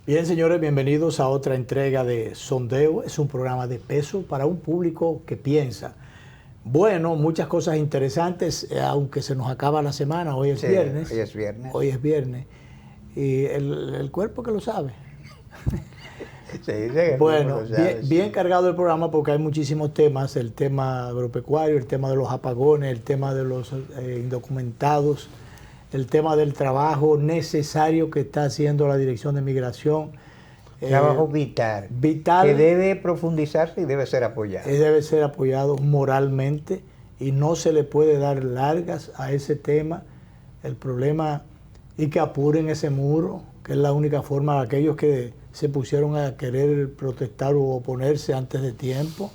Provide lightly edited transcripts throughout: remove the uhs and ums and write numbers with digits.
Bien, señores, bienvenidos a otra entrega de Sondeo. Es un programa de peso para un público que piensa. Bueno, muchas cosas interesantes, aunque se nos acaba la semana. Hoy es viernes. Hoy es viernes. Hoy es viernes. Y el cuerpo que lo sabe. Bueno, bien cargado el programa porque hay muchísimos temas. El tema agropecuario, el tema de los apagones, el tema de los indocumentados, el tema del trabajo necesario que está haciendo la Dirección de Migración. Trabajo vital. Que debe profundizarse y debe ser apoyado. Debe ser apoyado moralmente y no se le puede dar largas a ese tema. El problema, y que apuren ese muro, que es la única forma de aquellos que se pusieron a querer protestar o oponerse antes de tiempo.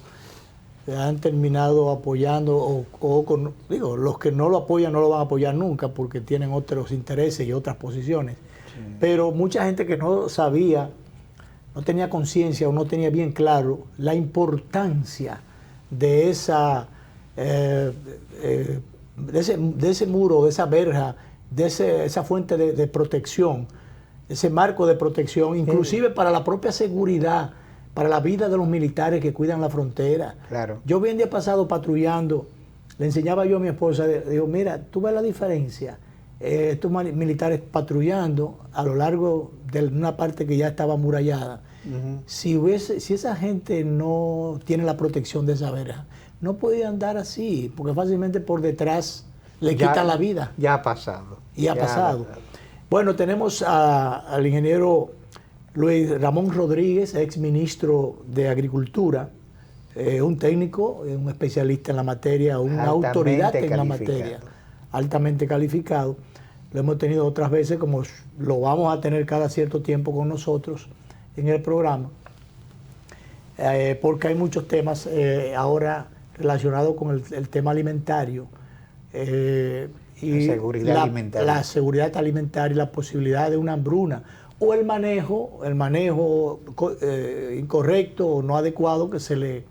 Han terminado apoyando, los que no lo apoyan no lo van a apoyar nunca porque tienen otros intereses y otras posiciones. Sí. Pero mucha gente que no sabía, no tenía conciencia o no tenía bien claro la importancia de esa de ese muro, de esa verja, de esa fuente de protección, ese marco de protección, inclusive para la propia seguridad, para la vida de los militares que cuidan la frontera. Claro. Yo vi el día pasado patrullando, le enseñaba yo a mi esposa, digo, mira, tú ves la diferencia, estos militares patrullando a lo largo de una parte que ya estaba amurallada. Si esa gente no tiene la protección de esa verja, no podía andar así, porque fácilmente por detrás le quitan la vida. Ya ha pasado. Y ha pasado. Bueno, tenemos al ingeniero Luis Ramón Rodríguez, ex ministro de Agricultura, un técnico, un especialista en la materia, una autoridad en la materia, altamente calificado. Lo hemos tenido otras veces, como lo vamos a tener cada cierto tiempo con nosotros en el programa, porque hay muchos temas ahora relacionados con el tema alimentario. Y la seguridad alimentaria y la posibilidad de una hambruna o el manejo incorrecto o no adecuado que se le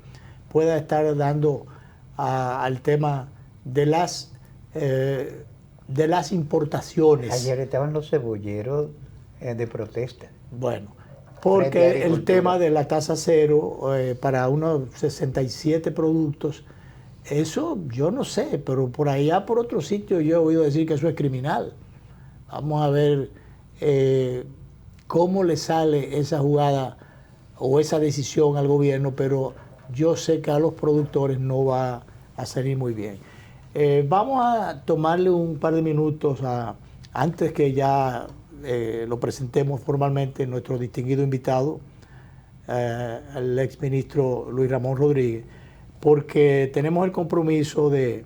pueda estar dando al tema de las importaciones. Ayer estaban los cebolleros de protesta. Bueno, porque el tema de la tasa cero para unos 67 productos, eso yo no sé, pero por allá por otro sitio yo he oído decir que eso es criminal. Vamos a ver cómo le sale esa jugada o esa decisión al gobierno, pero yo sé que a los productores no va a salir muy bien. Vamos a tomarle un par de minutos antes que ya lo presentemos formalmente, nuestro distinguido invitado, el exministro Luis Ramón Rodríguez, porque tenemos el compromiso de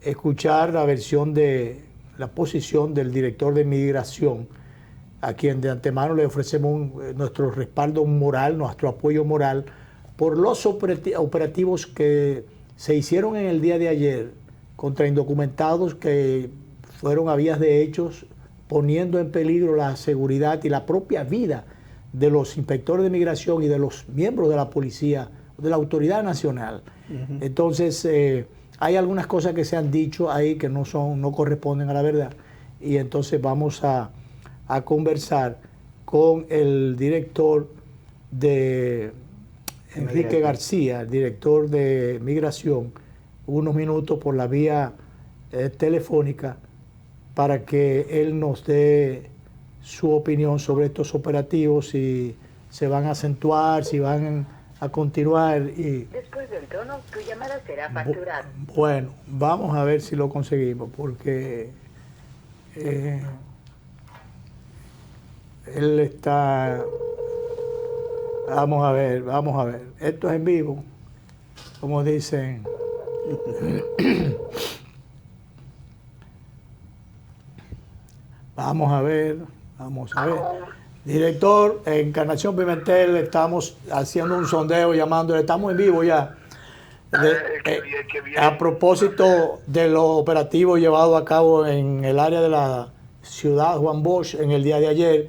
escuchar la versión de la posición del director de Migración, a quien de antemano le ofrecemos nuestro respaldo moral, nuestro apoyo moral, por los operativos que se hicieron en el día de ayer contra indocumentados que fueron a vías de hechos, poniendo en peligro la seguridad y la propia vida de los inspectores de migración y de los miembros de la policía, de la autoridad nacional. Entonces, hay algunas cosas que se han dicho ahí que no corresponden a la verdad, y entonces vamos a conversar con el director de Enrique García, el director de Migración, unos minutos por la vía telefónica para que él nos dé su opinión sobre estos operativos, si se van a acentuar, si van a continuar. Y después del tono, tu llamada será facturada. Bueno, vamos a ver si lo conseguimos, porque él está... Vamos a ver. Esto es en vivo, como dicen. Vamos a ver. Director, Encarnación Pimentel, estamos haciendo un sondeo, llamándole, estamos en vivo ya. A propósito de los operativos llevados a cabo en el área de la ciudad Juan Bosch en el día de ayer,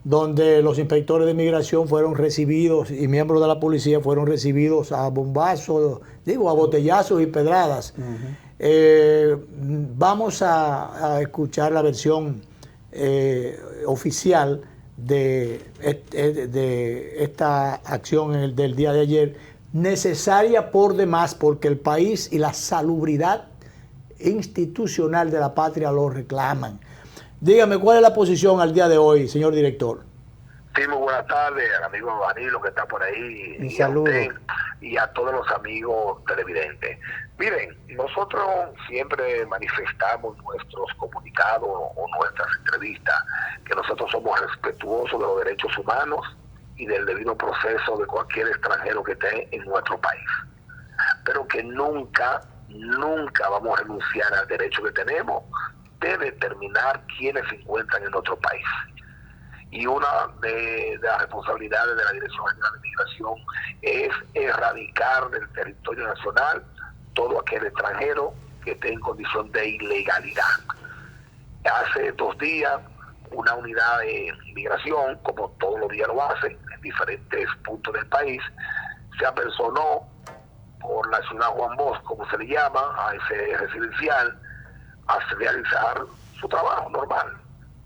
donde los inspectores de migración fueron recibidos y miembros de la policía fueron recibidos a bombazos, a botellazos y pedradas. Vamos a escuchar la versión oficial de esta acción del día de ayer, necesaria por demás, porque el país y la salubridad institucional de la patria lo reclaman. Dígame, ¿cuál es la posición al día de hoy, señor director? Sí, muy buenas tardes al amigo Danilo que está por ahí, Un y saludo. a usted y a todos los amigos televidentes. Miren, nosotros siempre manifestamos nuestros comunicados o nuestras entrevistas que nosotros somos respetuosos de los derechos humanos y del debido proceso de cualquier extranjero que esté en nuestro país, pero que nunca vamos a renunciar al derecho que tenemos de determinar quiénes se encuentran en nuestro país. Y una de las responsabilidades de la Dirección General de Migración es erradicar del territorio nacional todo aquel extranjero que esté en condición de ilegalidad. Hace 2 días, una unidad de migración, como todos los días lo hace, en diferentes puntos del país, se apersonó por la ciudad Juan Bosch, como se le llama, a ese residencial, a realizar su trabajo normal.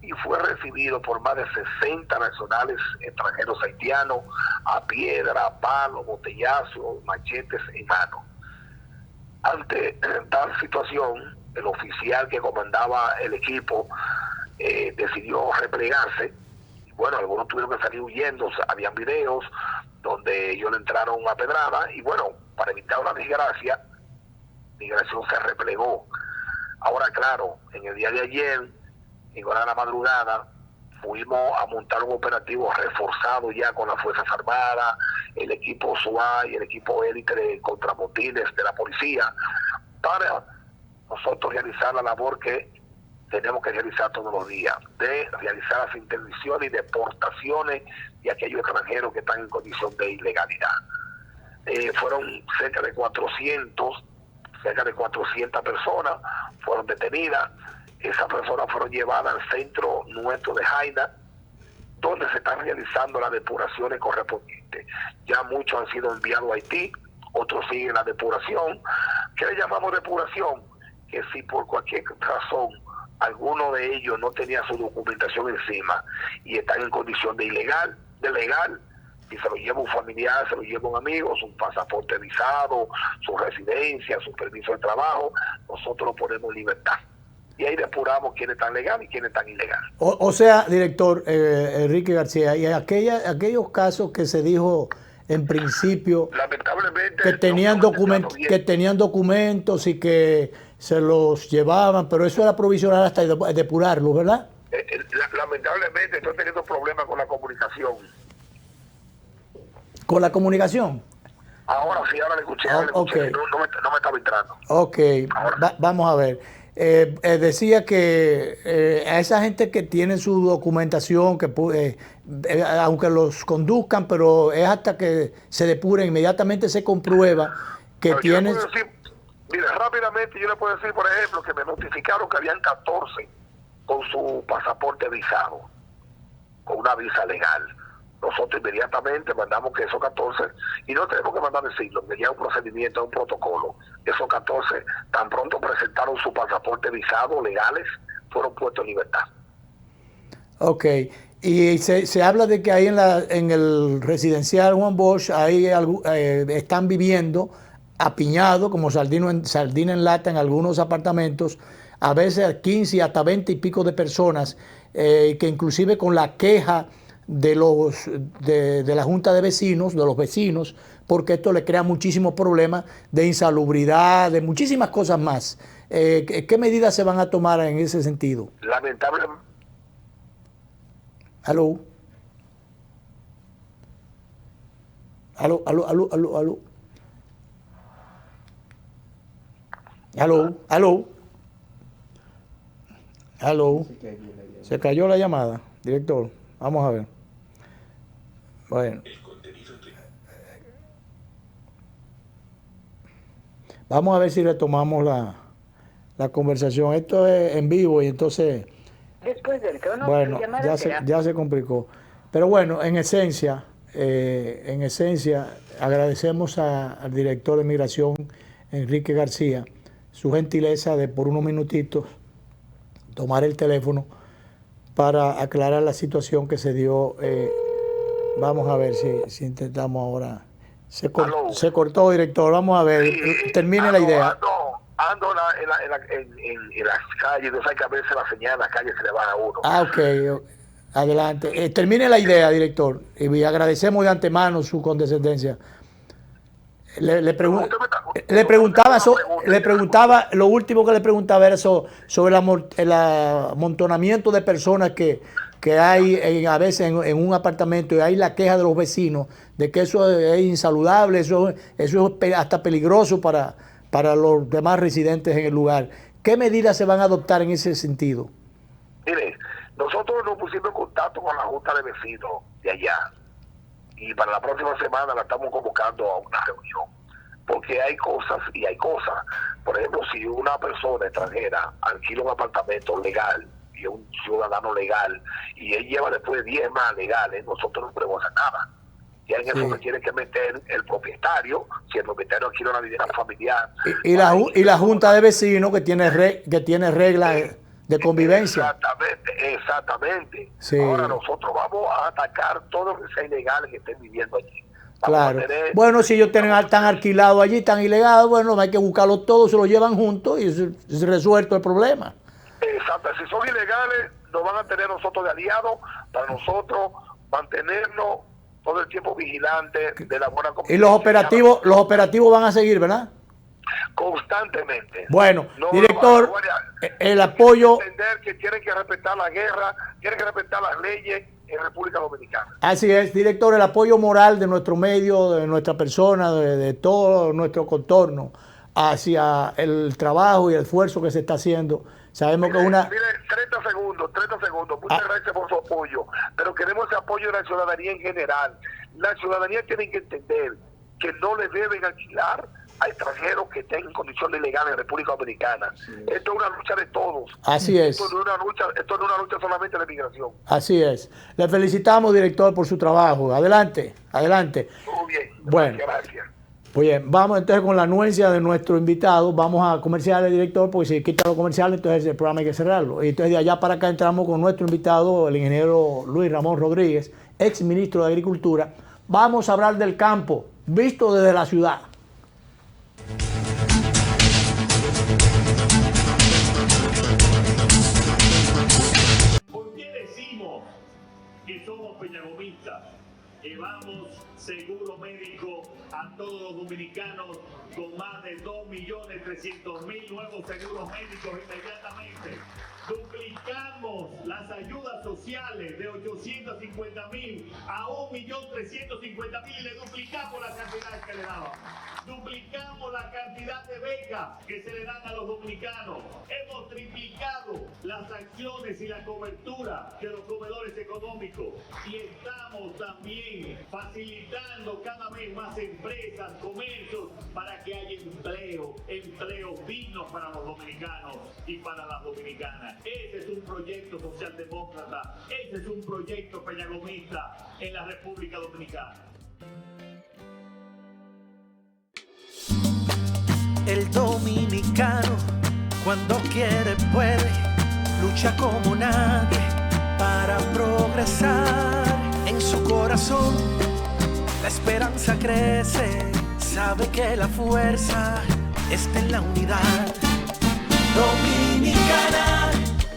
Y fue recibido por más de 60 nacionales extranjeros haitianos a piedra, a palo, botellazo, machetes en mano. Ante tal situación, el oficial que comandaba el equipo decidió replegarse. Y bueno, algunos tuvieron que salir huyendo, habían videos donde ellos le entraron a pedrada y bueno, para evitar una desgracia, Migración se replegó. Ahora, claro, en el día de ayer, en hora de la madrugada, fuimos a montar un operativo reforzado ya con las Fuerzas Armadas, el equipo SWAT y el equipo élite de contramotines de la policía, para nosotros realizar la labor que tenemos que realizar todos los días, de realizar las interdicciones y deportaciones de aquellos extranjeros que están en condición de ilegalidad. Fueron cerca de 400 personas fueron detenidas. Esas personas fueron llevadas al centro nuestro de Jaina, donde se están realizando las depuraciones correspondientes. Ya muchos han sido enviados a Haití, otros siguen la depuración. ¿Qué le llamamos depuración? Que si por cualquier razón alguno de ellos no tenía su documentación encima y están en condición de legal, y se lo lleva un familiar, se lo lleva un amigo, su pasaporte visado, su residencia, su permiso de trabajo, nosotros lo ponemos en libertad. Y ahí depuramos quiénes están legales y quiénes están ilegales. O sea, director Enrique García, y aquellos casos que se dijo en principio lamentablemente que tenían documentos y que se los llevaban, pero eso era provisional hasta depurarlo, ¿verdad? Lamentablemente estoy teniendo problemas con la comunicación. ¿Con la comunicación? Ahora sí, ahora le escuché, Okay. No me estaba entrando. Ok, vamos a ver. Decía que a esa gente que tiene su documentación, que aunque los conduzcan, pero es hasta que se depure, inmediatamente se comprueba que tienen... Mira, rápidamente yo le puedo decir, por ejemplo, que me notificaron que habían 14 con su pasaporte visado, con una visa legal. Nosotros inmediatamente mandamos que esos 14, y no tenemos que mandar decirlo, que ya un procedimiento, un protocolo. Esos 14, tan pronto presentaron su pasaporte visado legales, fueron puestos en libertad. Ok, y se habla de que ahí en el residencial Juan Bosch, ahí están viviendo apiñados como sardina en lata en algunos apartamentos, a veces 15 hasta 20 y pico de personas, que inclusive con la queja de la Junta de Vecinos, de los vecinos, porque esto le crea muchísimos problemas de insalubridad, de muchísimas cosas más. ¿Qué medidas se van a tomar en ese sentido? Lamentablemente. Aló. Aló, aló, aló, aló, aló. Aló, aló. Aló. Se cayó la llamada, director. Vamos a ver. Bueno. Vamos a ver si retomamos la conversación. Esto es en vivo y entonces... Después del tono, bueno, ya se complicó. Pero bueno, en esencia, agradecemos al director de Migración, Enrique García, su gentileza de por unos minutitos tomar el teléfono para aclarar la situación que se dio. Vamos a ver si intentamos ahora. Se cortó, director. Vamos a ver. Sí, termine la idea. Ando en las calles, no sé que a veces la señal en las calles se le va a uno. Ok. Adelante. Termine la idea, director. Y agradecemos de antemano su condescendencia. Le preguntaba, lo último que le preguntaba era sobre el amontonamiento de personas que hay a veces en un apartamento, y hay la queja de los vecinos de que eso es insaludable, eso es hasta peligroso para los demás residentes en el lugar. ¿Qué medidas se van a adoptar en ese sentido? Mire, nosotros nos pusimos en contacto con la Junta de Vecinos de allá, y para la próxima semana la estamos convocando a una reunión, porque hay cosas y hay cosas. Por ejemplo, si una persona extranjera alquila un apartamento legal y es un ciudadano legal, y él lleva después 10 más legales, nosotros no podemos hacer nada. Ya en eso se tiene que meter el propietario, si el propietario alquila una vivienda familiar. Y la Junta de Vecinos que tiene reglas de convivencia. Exactamente. Sí. Ahora nosotros vamos a atacar todos los que sean ilegales que estén viviendo allí. Claro. Bueno, si ellos están alquilados allí, están ilegales, bueno, hay que buscarlos todos, se los llevan juntos y se resuelto el problema. Exacto. Si son ilegales, nos van a tener nosotros de aliados para nosotros mantenernos todo el tiempo vigilantes de la buena convivencia. Y los operativos van a seguir, ¿verdad? Constantemente. Bueno, director, el apoyo... Entender que tienen que respetar la guerra, tienen que respetar las leyes en República Dominicana. Así es, director, el apoyo moral de nuestro medio, de nuestra persona, de todo nuestro contorno hacia el trabajo y el esfuerzo que se está haciendo. Sabemos que una... Mire, 30 segundos. Muchas gracias por su apoyo, pero queremos ese apoyo de la ciudadanía en general. La ciudadanía tiene que entender que no le deben alquilar a extranjeros que estén en condiciones ilegales en República Dominicana. Sí. Esto es una lucha de todos. Así es. Esto no es una lucha solamente de migración. Así es. Le felicitamos, director, por su trabajo. Adelante. Muy bien. Bueno, gracias. Pues bien, vamos entonces con la anuencia de nuestro invitado. Vamos a comerciales, director, porque si quita los comerciales, entonces el programa hay que cerrarlo. Y entonces de allá para acá entramos con nuestro invitado, el ingeniero Luis Ramón Rodríguez, ex ministro de Agricultura. Vamos a hablar del campo, visto desde la ciudad. ¿Por qué decimos que somos peñagomistas? Llevamos seguro médico a todos los dominicanos con más de 2.300.000 nuevos seguros médicos inmediatamente. Duplicamos las ayudas sociales de 850.000 a 1.350.000 y le duplicamos la cantidad que le daban. Duplicamos la cantidad de becas que se le dan a los dominicanos. Hemos triplicado las acciones y la cobertura de los comedores económicos. Y estamos también facilitando cada vez más empresas, comercios, para que haya empleos dignos para los dominicanos y para las dominicanas. Ese es un proyecto socialdemócrata, ese es un proyecto peñagomista en la República Dominicana. El dominicano, cuando quiere, puede, lucha como nadie para progresar. En su corazón, la esperanza crece, sabe que la fuerza está en la unidad. Dominicana,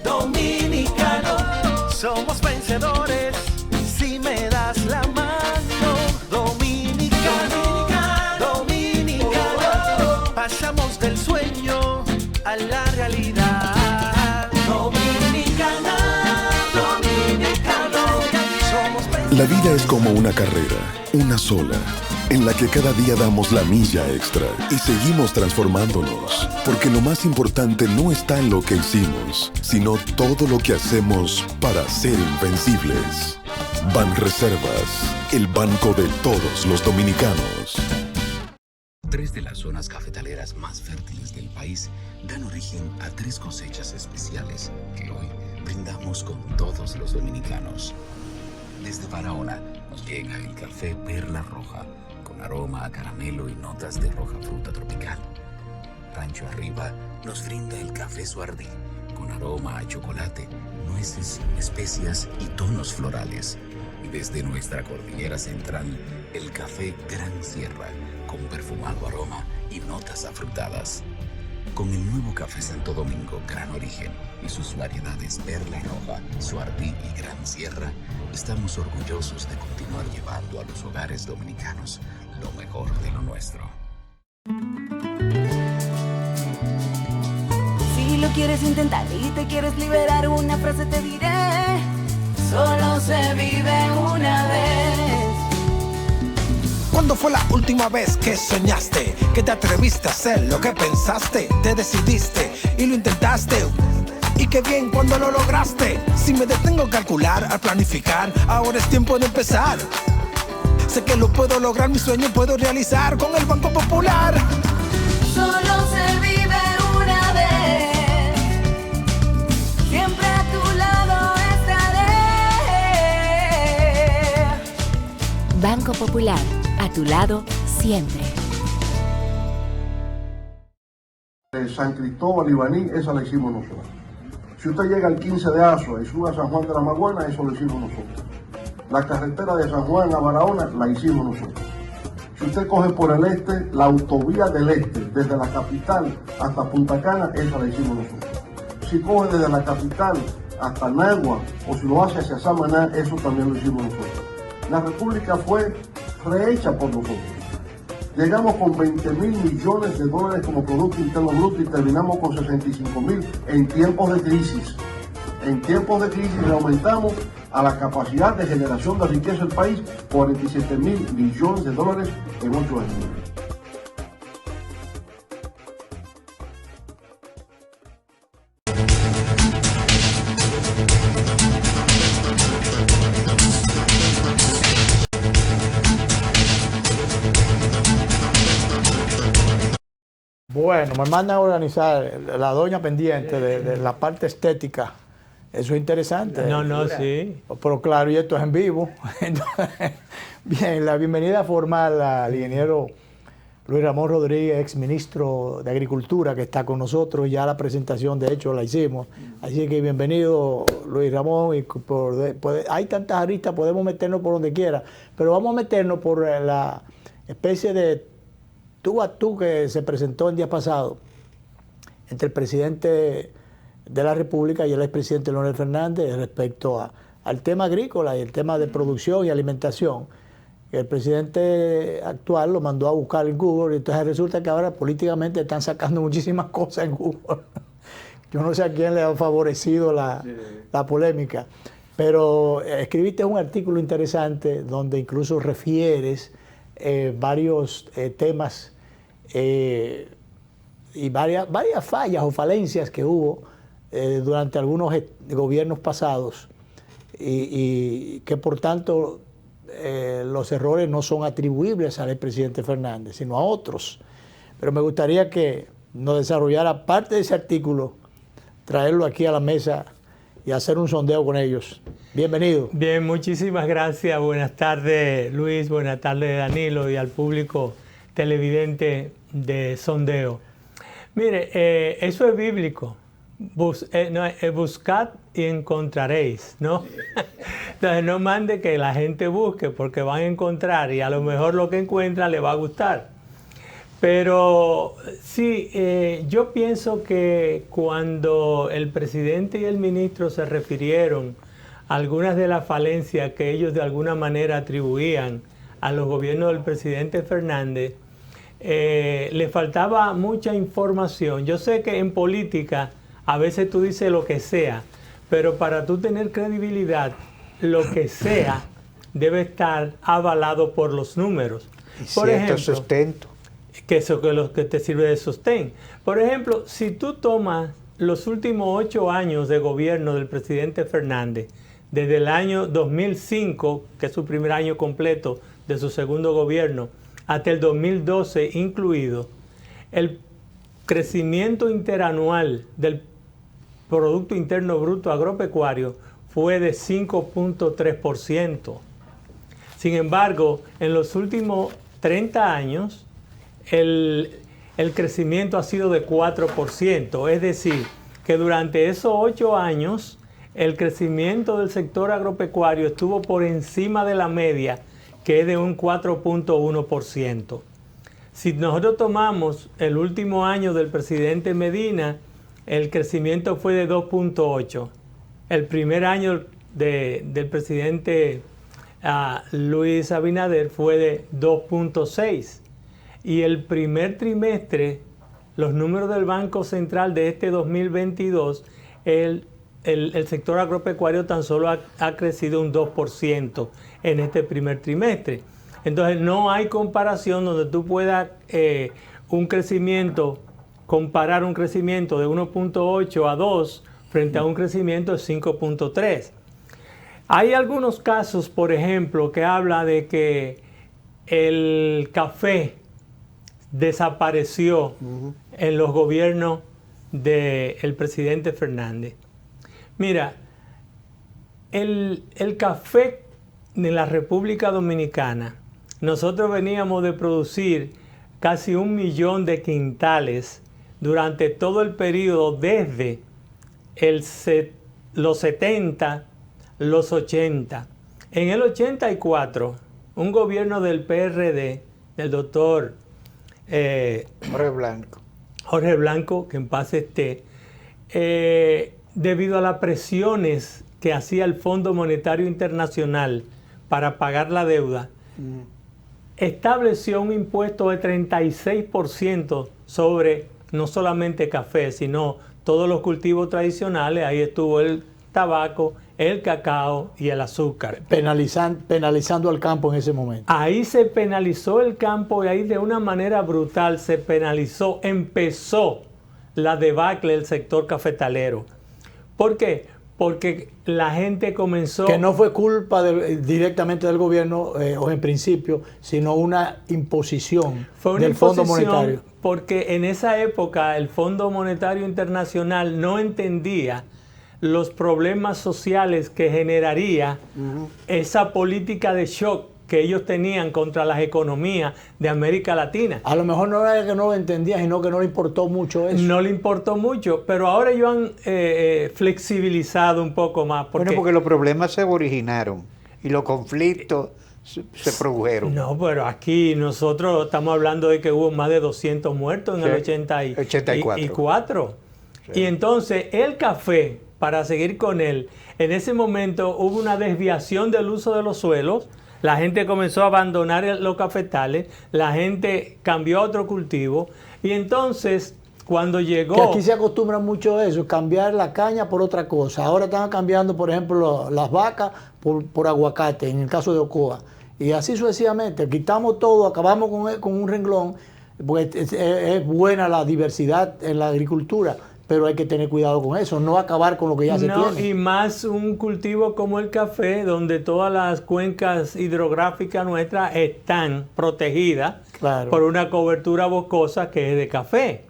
dominicano, somos vencedores si me das la mano. Dominicano, dominicano, pasamos del sueño a la realidad. Dominicana, dominicano, somos vencedores. La vida es como una carrera, una sola, en la que cada día damos la milla extra y seguimos transformándonos, porque lo más importante no está en lo que hicimos, sino todo lo que hacemos para ser invencibles. Banreservas, el banco de todos los dominicanos. 3 de las zonas cafetaleras más fértiles del país dan origen a 3 cosechas especiales que hoy brindamos con todos los dominicanos. Desde Barahona nos llega el café Perla Roja, con aroma a caramelo y notas de roja fruta tropical. Rancho Arriba nos brinda el café Suardí, con con aroma a chocolate, nueces, especias y tonos florales. Y desde nuestra cordillera central, el café Gran Sierra, con perfumado aroma y notas afrutadas. Con el nuevo café Santo Domingo Gran Origen y sus variedades Perla Roja, Suardí y Gran Sierra, estamos orgullosos de continuar llevando a los hogares dominicanos lo mejor de lo nuestro. Si lo quieres intentar y te quieres liberar, una frase te diré: solo se vive una vez. ¿Cuándo fue la última vez que soñaste? Que te atreviste a hacer lo que pensaste, te decidiste y lo intentaste. Y qué bien cuando lo lograste. Si me detengo a calcular, a planificar, ahora es tiempo de empezar. Sé que lo puedo lograr, mi sueño puedo realizar con el Banco Popular. Solo se vive una vez. Siempre a tu lado estaré. Banco Popular, a tu lado siempre. San Cristóbal y Baní, esa la hicimos nosotros. Si usted llega al 15 de Azua y sube a San Juan de la Maguana, eso lo hicimos nosotros. La carretera de San Juan a Barahona la hicimos nosotros. Si usted coge por el este, la autovía del este, desde la capital hasta Punta Cana, esa la hicimos nosotros. Si coge desde la capital hasta Nagua, o si lo hace hacia Samaná, eso también lo hicimos nosotros. La República fue rehecha por nosotros. Llegamos con 20.000 millones de dólares como Producto Interno Bruto y terminamos con 65.000 en tiempos de crisis. En tiempos de crisis le aumentamos a la capacidad de generación de riqueza del país 47.000 millones de dólares en 8 años. Bueno, me mandan a organizar la doña pendiente de la parte estética. Eso es interesante. No, sí. Pero claro, y esto es en vivo. Entonces, bien, la bienvenida formal al ingeniero Luis Ramón Rodríguez, exministro de Agricultura, que está con nosotros. Ya la presentación, de hecho, la hicimos. Así que bienvenido, Luis Ramón. Y hay tantas aristas, podemos meternos por donde quiera, pero vamos a meternos por la especie de tú a tú que se presentó el día pasado entre el presidente de la República y el expresidente Leonel Fernández respecto al tema agrícola y el tema de producción y alimentación. El presidente actual lo mandó a buscar en Google y entonces resulta que ahora políticamente están sacando muchísimas cosas en Google. Yo no sé a quién le ha favorecido la polémica, pero escribiste un artículo interesante donde incluso refieres varios temas y varias fallas o falencias que hubo durante algunos gobiernos pasados y que por tanto los errores no son atribuibles al expresidente Fernández, sino a otros. Pero me gustaría que nos desarrollara parte de ese artículo, traerlo aquí a la mesa y hacer un sondeo con ellos. Bienvenido. Bien, muchísimas gracias. Buenas tardes, Luis. Buenas tardes, Danilo, y al público televidente de Sondeo. Mire, eso es bíblico. Buscad y encontraréis, ¿no? Entonces no mande que la gente busque, porque van a encontrar y a lo mejor lo que encuentra le va a gustar. Pero sí, yo pienso que cuando el presidente y el ministro se refirieron a algunas de las falencias que ellos de alguna manera atribuían a los gobiernos del presidente Fernández, le faltaba mucha información. Yo sé que en política a veces tú dices lo que sea, pero para tú tener credibilidad, lo que sea debe estar avalado por los números. Por ejemplo, sustento. Que eso que lo que te sirve de sostén. Por ejemplo, si tú tomas los últimos 8 años de gobierno del presidente Fernández, desde el año 2005, que es su primer año completo de su segundo gobierno, hasta el 2012 incluido, el crecimiento interanual del Producto Interno Bruto Agropecuario fue de 5.3%. Sin embargo, en los últimos 30 años, el crecimiento ha sido de 4%. Es decir, que durante esos 8 años el crecimiento del sector agropecuario estuvo por encima de la media, que es de un 4.1%. Si nosotros tomamos el último año del presidente Medina, el crecimiento fue de 2.8%. El primer año del presidente Luis Abinader fue de 2.6%. Y el primer trimestre, los números del Banco Central de este 2022, el sector agropecuario tan solo ha crecido un 2% en este primer trimestre. Entonces no hay comparación donde tú puedas comparar un crecimiento de 1.8 a 2 frente a un crecimiento de 5.3. Hay algunos casos, por ejemplo, que habla de que el café desapareció en los gobiernos del presidente Fernández. Mira, el café de la República Dominicana, nosotros veníamos de producir casi 1 millón de quintales durante todo el periodo desde los 70, los 80. En el 84, un gobierno del PRD, del doctor Jorge Blanco, que en paz esté, debido a las presiones que hacía el Fondo Monetario Internacional para pagar la deuda, estableció un impuesto de 36% sobre no solamente café, sino todos los cultivos tradicionales. Ahí estuvo el tabaco, el cacao y el azúcar. Penalizando al campo en ese momento. Ahí se penalizó el campo y ahí de una manera brutal empezó la debacle del sector cafetalero. ¿Por qué? Porque la gente comenzó... Que no fue culpa directamente del gobierno, o en principio, sino una imposición del Fondo Monetario. Porque en esa época el Fondo Monetario Internacional no entendía los problemas sociales que generaría esa política de shock que ellos tenían contra las economías de América Latina. A lo mejor no era que no lo entendía, sino que no le importó mucho eso. No le importó mucho, pero ahora ellos han flexibilizado un poco más. Porque los problemas se originaron y los conflictos se produjeron. No, pero aquí nosotros estamos hablando de que hubo más de 200 muertos en el 84. Sí. Y entonces el café, para seguir con él, en ese momento hubo una desviación del uso de los suelos. La gente comenzó a abandonar los cafetales, la gente cambió a otro cultivo y entonces cuando llegó... Que aquí se acostumbra mucho a eso, cambiar la caña por otra cosa. Ahora están cambiando, por ejemplo, las vacas por aguacate, en el caso de Ocoa. Y así sucesivamente, quitamos todo, acabamos con un renglón, porque es buena la diversidad en la agricultura, pero hay que tener cuidado con eso, no acabar con lo que ya se tiene. Y más un cultivo como el café, donde todas las cuencas hidrográficas nuestras están protegidas por una cobertura boscosa que es de café.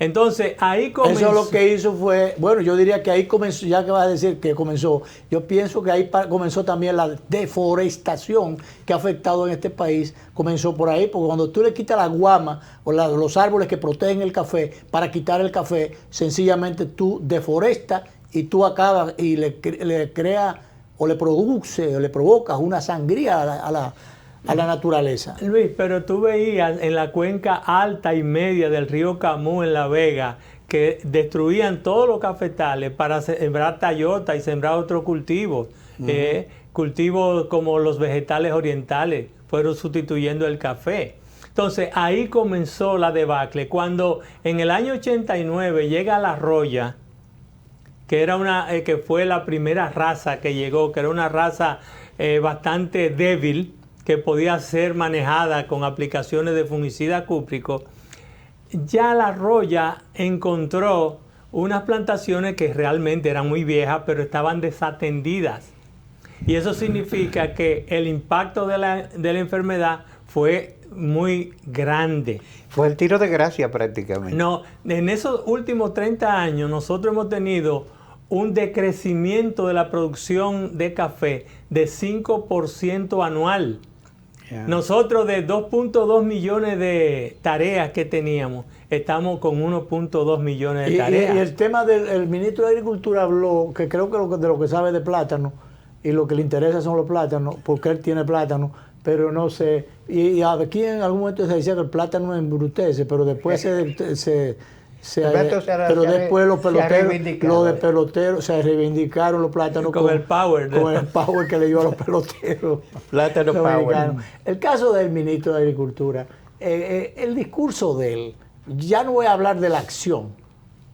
Entonces, ahí comenzó... Eso lo que hizo fue, bueno, yo diría que ahí comenzó, ya que vas a decir que comenzó, yo pienso que ahí comenzó también la deforestación que ha afectado en este país, comenzó por ahí, porque cuando tú le quitas la guama o los árboles que protegen el café, para quitar el café, sencillamente tú deforestas y tú acabas y le creas o le produce o le provocas una sangría a la naturaleza. Luis, pero tú veías en la cuenca alta y media del río Camus en La Vega que destruían todos los cafetales para sembrar tayota y sembrar otros cultivos. Cultivos como los vegetales orientales fueron sustituyendo el café. Entonces ahí comenzó la debacle. Cuando en el año 89 llega la Roya, que fue la primera raza que llegó, que era una raza bastante débil, que podía ser manejada con aplicaciones de fungicida cúprico, ya la Roya encontró unas plantaciones que realmente eran muy viejas, pero estaban desatendidas. Y eso significa que el impacto de la enfermedad fue muy grande. Fue el tiro de gracia prácticamente. No, en esos últimos 30 años nosotros hemos tenido un decrecimiento de la producción de café de 5% anual. Nosotros de 2.2 millones de tareas que teníamos, estamos con 1.2 millones de tareas. Y el tema del ministro de Agricultura habló, que creo que de lo que sabe de plátano, y lo que le interesa son los plátanos, porque él tiene plátano, pero no sé. Y aquí en algún momento se decía que el plátano embrutece, pero después pero después los peloteros se reivindicaron los plátanos con el power que le dio a los peloteros. Plátano power. El caso del ministro de Agricultura, el discurso de él, ya no voy a hablar de la acción,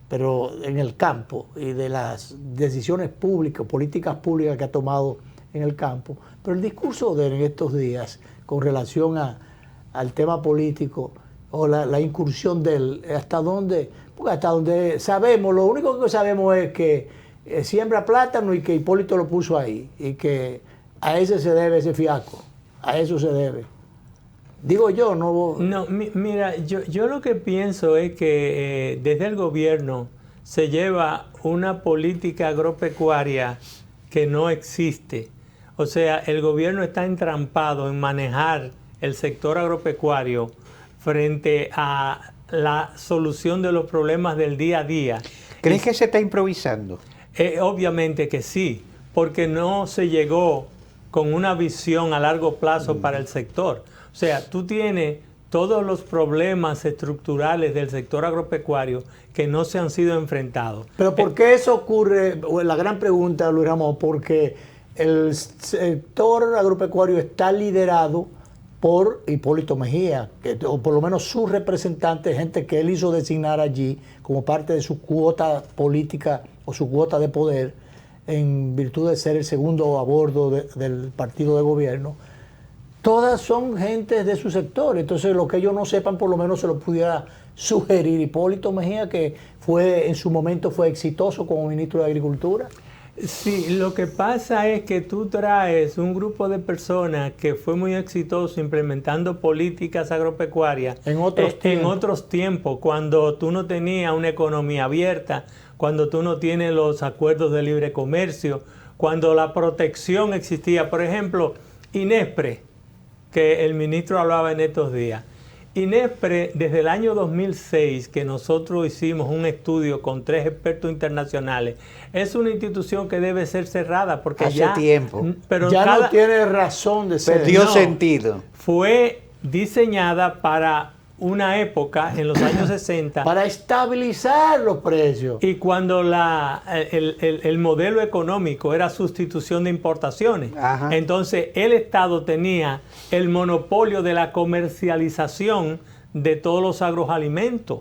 pero en el campo y de las decisiones públicas, políticas públicas que ha tomado en el campo, pero el discurso de él en estos días con relación al tema político, o la incursión de él, hasta donde sabemos, lo único que sabemos es que siembra plátano y que Hipólito lo puso ahí, y que a ese se debe ese fiasco, a eso se debe. Digo yo, no... No, mira, yo lo que pienso es que desde el gobierno se lleva una política agropecuaria que no existe. O sea, el gobierno está entrampado en manejar el sector agropecuario frente a la solución de los problemas del día a día. ¿Crees que se está improvisando? Obviamente que sí, porque no se llegó con una visión a largo plazo para el sector. O sea, tú tienes todos los problemas estructurales del sector agropecuario que no se han sido enfrentados. Pero ¿por qué eso ocurre? La gran pregunta, Luis Ramón, porque el sector agropecuario está liderado por Hipólito Mejía, o por lo menos su representante, gente que él hizo designar allí como parte de su cuota política o su cuota de poder, en virtud de ser el segundo a bordo del partido de gobierno. Todas son gentes de su sector, entonces lo que ellos no sepan por lo menos se lo pudiera sugerir Hipólito Mejía, que en su momento fue exitoso como ministro de Agricultura. Sí, lo que pasa es que tú traes un grupo de personas que fue muy exitoso implementando políticas agropecuarias en otros tiempos, cuando tú no tenías una economía abierta, cuando tú no tienes los acuerdos de libre comercio, cuando la protección existía. Por ejemplo, INESPRE, que el ministro hablaba en estos días. INESPRE, desde el año 2006, que nosotros hicimos un estudio con 3 expertos internacionales, es una institución que debe ser cerrada porque hace tiempo. Pero ya no tiene razón de ser. Perdió sentido. Fue diseñada para una época, en los años 60. Para estabilizar los precios. Y cuando el modelo económico era sustitución de importaciones. Ajá. Entonces el Estado tenía el monopolio de la comercialización de todos los agroalimentos.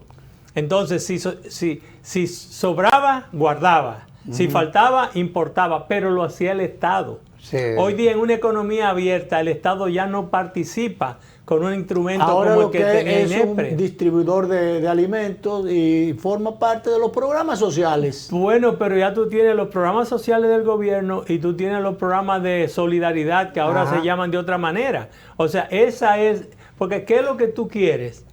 Entonces si sobraba, guardaba. Si faltaba, importaba, pero lo hacía el Estado. Sí. Hoy día en una economía abierta el Estado ya no participa con un instrumento ahora como el que tenía es INESPRE. Un distribuidor de alimentos y forma parte de los programas sociales. Bueno, pero ya tú tienes los programas sociales del gobierno y tú tienes los programas de solidaridad que ahora se llaman de otra manera. O sea, esa es... Porque ¿qué es lo que tú quieres?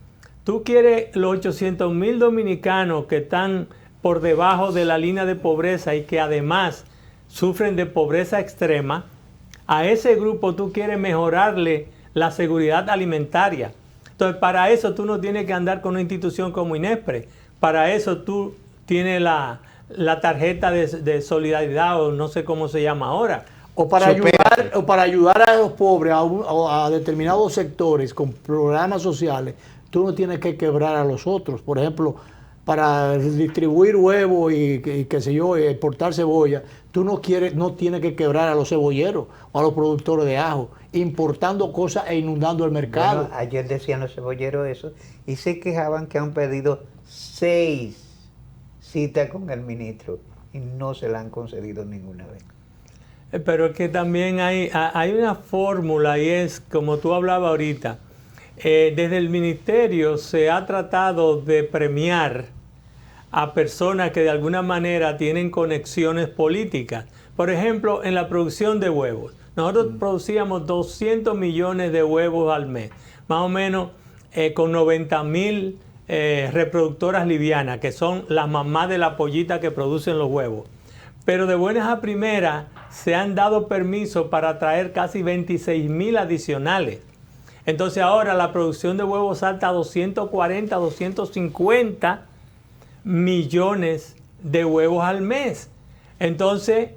Tú quieres los 800,000 dominicanos que están por debajo de la línea de pobreza y que además sufren de pobreza extrema. A ese grupo tú quieres mejorarle la seguridad alimentaria. Entonces, para eso tú no tienes que andar con una institución como INESPRE. Para eso tú tienes la tarjeta de solidaridad, o no sé cómo se llama ahora. O para ayudar a los pobres, a determinados sectores con programas sociales, tú no tienes que quebrar a los otros. Por ejemplo, para distribuir huevos y qué sé yo, exportar cebolla, tú no tienes que quebrar a los cebolleros o a los productores de ajo, importando cosas e inundando el mercado. Bueno, ayer decían los cebolleros eso y se quejaban que han pedido 6 citas con el ministro y no se la han concedido ninguna vez. Pero es que también hay una fórmula y es, como tú hablabas ahorita, desde el ministerio se ha tratado de premiar a personas que de alguna manera tienen conexiones políticas. Por ejemplo, en la producción de huevos. Nosotros producíamos 200 millones de huevos al mes, más o menos con 90,000 reproductoras livianas, que son las mamás de la pollita que producen los huevos. Pero de buenas a primeras se han dado permisos para traer casi 26,000 adicionales. Entonces ahora la producción de huevos salta a 240, 250 millones de huevos al mes. Entonces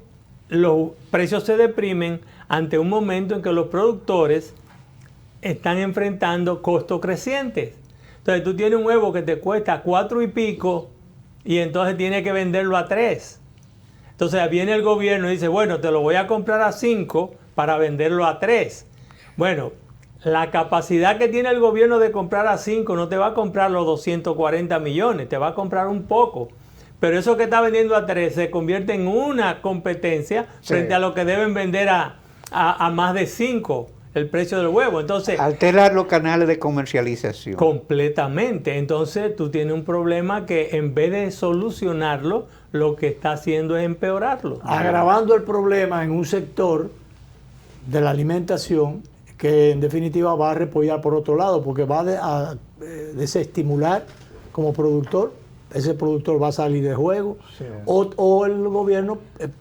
los precios se deprimen ante un momento en que los productores están enfrentando costos crecientes. Entonces tú tienes un huevo que te cuesta 4 y pico y entonces tienes que venderlo a 3. Entonces viene el gobierno y dice, bueno, te lo voy a comprar a 5 para venderlo a 3. Bueno, la capacidad que tiene el gobierno de comprar a 5 no te va a comprar los 240 millones, te va a comprar un poco. Pero eso que está vendiendo a 3 se convierte en una competencia frente a lo que deben vender a más de 5 el precio del huevo. Entonces, alterar los canales de comercialización. Completamente. Entonces tú tienes un problema que en vez de solucionarlo, lo que está haciendo es empeorarlo. Agravando el problema en un sector de la alimentación que en definitiva va a repollar por otro lado, porque va a desestimular como productor. Ese productor va a salir de juego. Sí. O el gobierno,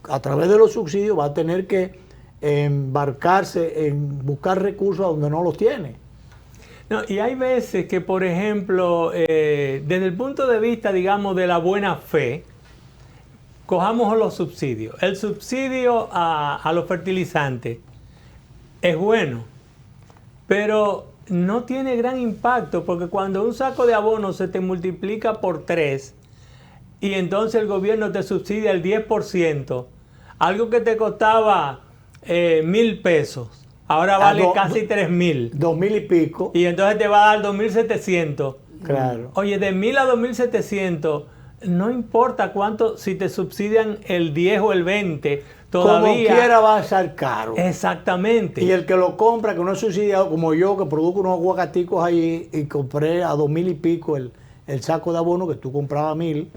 a través de los subsidios, va a tener que embarcarse en buscar recursos donde no los tiene. No, y hay veces que, por ejemplo, desde el punto de vista, digamos, de la buena fe, cojamos los subsidios. El subsidio a los fertilizantes es bueno, pero no tiene gran impacto, porque cuando un saco de abono se te multiplica por 3 y entonces el gobierno te subsidia el 10%, algo que te costaba 1,000 pesos, ahora vale casi 3,000. 2,000 y pico. Y entonces te va a dar 2,700. Claro. Oye, de 1,000 a 2,700, no importa cuánto, si te subsidian el 10 o el 20, todavía... Como quiera va a ser caro. Exactamente. Y el que lo compra, que no es subsidiado, como yo, que produzco unos aguacaticos ahí y compré a 2,000 y pico el saco de abono que tú comprabas a 1,000,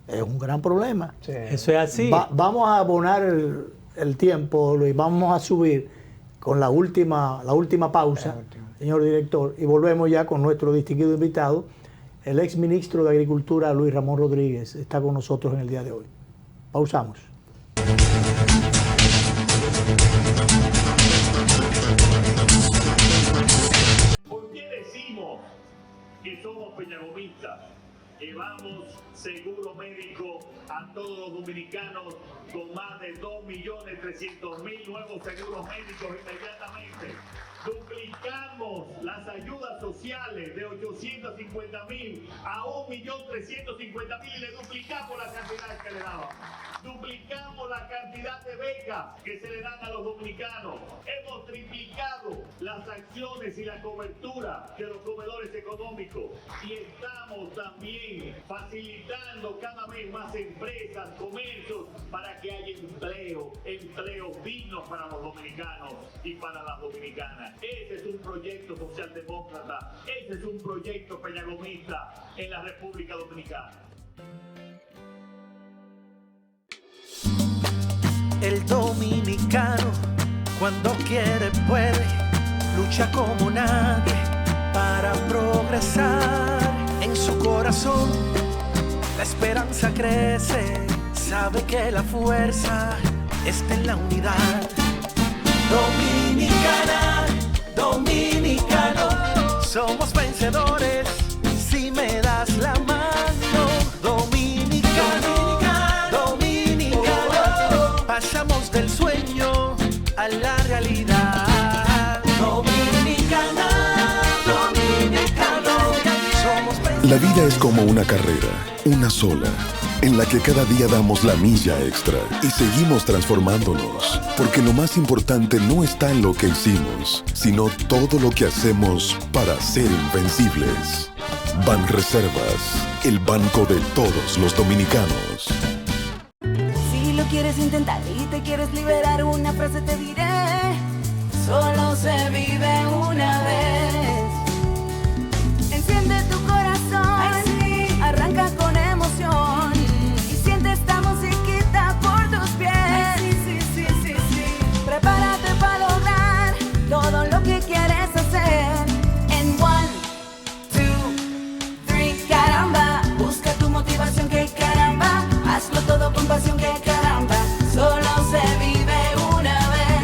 es un gran problema. Sí. Eso es así. Vamos a abonar el tiempo, Luis, vamos a subir con la última pausa, señor director, y volvemos ya con nuestro distinguido invitado, el ex ministro de Agricultura, Luis Ramón Rodríguez, está con nosotros en el día de hoy. Pausamos. ¿Por qué decimos que somos peñagomistas? Llevamos seguro médico a todos los dominicanos con más de 2.300.000 nuevos seguros médicos inmediatamente. Duplicamos las ayudas sociales de 850.000 a 1.350.000 y le duplicamos la cantidad que le daban. Duplicamos la cantidad de becas que se le dan a los dominicanos. Hemos triplicado las acciones y la cobertura de los comedores económicos. Y estamos también facilitando cada vez más empresas, comercios, para que haya empleos dignos para los dominicanos y para las dominicanas. Ese es un proyecto socialdemócrata, ese es un proyecto peñagomista en la República Dominicana. El dominicano, cuando quiere, puede, lucha como nadie para progresar. En su corazón, la esperanza crece, sabe que la fuerza está en la unidad. Dominicana, dominicano, somos vencedores si me das la mano. Dominicano, dominicano, pasamos del sueño a la realidad. Dominicana, dominicano, somos vencedores. La vida es como una carrera, una sola, en la que cada día damos la milla extra y seguimos transformándonos, porque lo más importante no está en lo que hicimos, sino todo lo que hacemos para ser invencibles. Banreservas, el banco de todos los dominicanos. Si lo quieres intentar y te quieres liberar, una frase te diré: solo se vive una vez. Enciende tu corazón, sí. Arranca con emoción. Esta musiquita por tus pies. Ay, sí. Prepárate para lograr todo lo que quieres hacer. En 1, 2, 3, caramba. Busca tu motivación, que caramba. Hazlo todo con pasión, que caramba. Solo se vive una vez.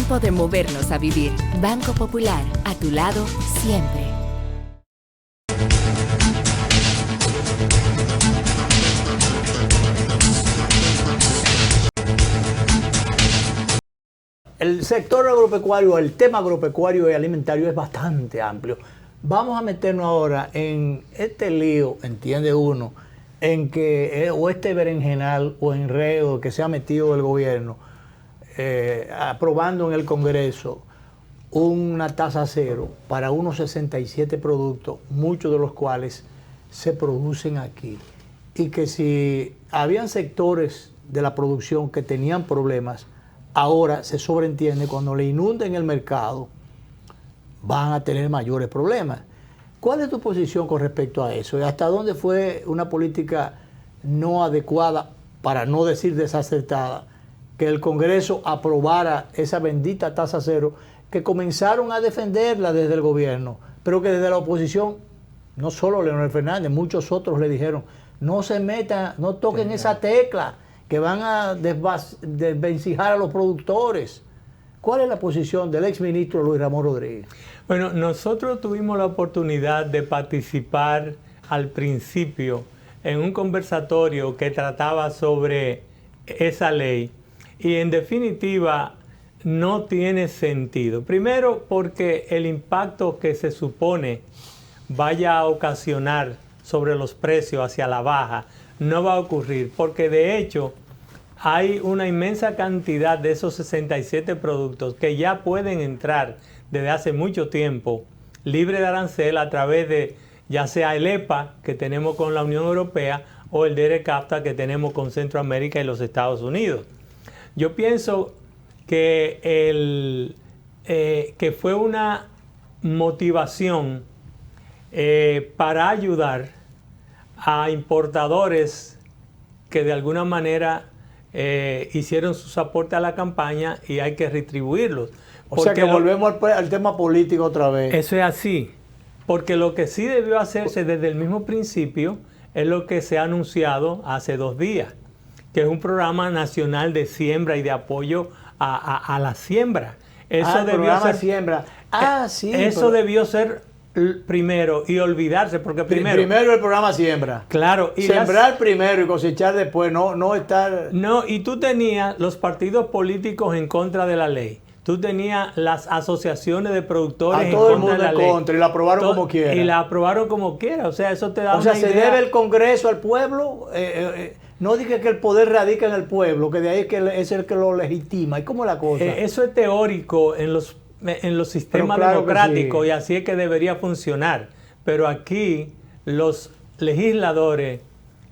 tiempo de movernos a vivir. Banco Popular, a tu lado siempre. El sector agropecuario, el tema agropecuario y alimentario es bastante amplio. Vamos a meternos ahora en este lío, entiende uno, en que o este berenjenal o enredo que se ha metido el gobierno aprobando en el Congreso una tasa cero para unos 67 productos, muchos de los cuales se producen aquí. Y que si habían sectores de la producción que tenían problemas, ahora se sobreentiende cuando le inunden el mercado van a tener mayores problemas. ¿Cuál es tu posición con respecto a eso? ¿Y hasta dónde fue una política no adecuada, para no decir desacertada, que el Congreso aprobara esa bendita tasa cero, que comenzaron a defenderla desde el gobierno, pero que desde la oposición, no solo Leonel Fernández, muchos otros le dijeron, no se metan, no toquen esa tecla, que van a desvencijar a los productores? ¿Cuál es la posición del exministro Luis Ramón Rodríguez? Bueno, nosotros tuvimos la oportunidad de participar al principio en un conversatorio que trataba sobre esa ley y en definitiva no tiene sentido. Primero porque el impacto que se supone vaya a ocasionar sobre los precios hacia la baja no va a ocurrir, porque de hecho hay una inmensa cantidad de esos 67 productos que ya pueden entrar desde hace mucho tiempo libre de arancel a través de ya sea el EPA que tenemos con la Unión Europea o el DERECAFTA que tenemos con Centroamérica y los Estados Unidos. Yo pienso que, que fue una motivación para ayudar a importadores que de alguna manera hicieron sus aportes a la campaña y hay que retribuirlos. O sea que volvemos al tema político otra vez. Eso es así, porque lo que sí debió hacerse desde el mismo principio es lo que se ha anunciado hace 2 días, que es un programa nacional de siembra y de apoyo a la siembra. Eso debió ser siembra. Sí. Eso debió ser primero y olvidarse, porque primero el programa siembra. Claro. Y sembrar primero y cosechar después, no estar... No, y tú tenías los partidos políticos en contra de la ley. Tú tenías las asociaciones de productores en contra de la ley. Y la aprobaron como quiera. Y la aprobaron como quiera. O sea, eso te da una idea. O sea, se debe el Congreso al pueblo. No diga que el poder radica en el pueblo, que de ahí es el que lo legitima. ¿Y cómo es la cosa? Eso es teórico en los sistemas democráticos, sí. Y así es que debería funcionar. Pero aquí los legisladores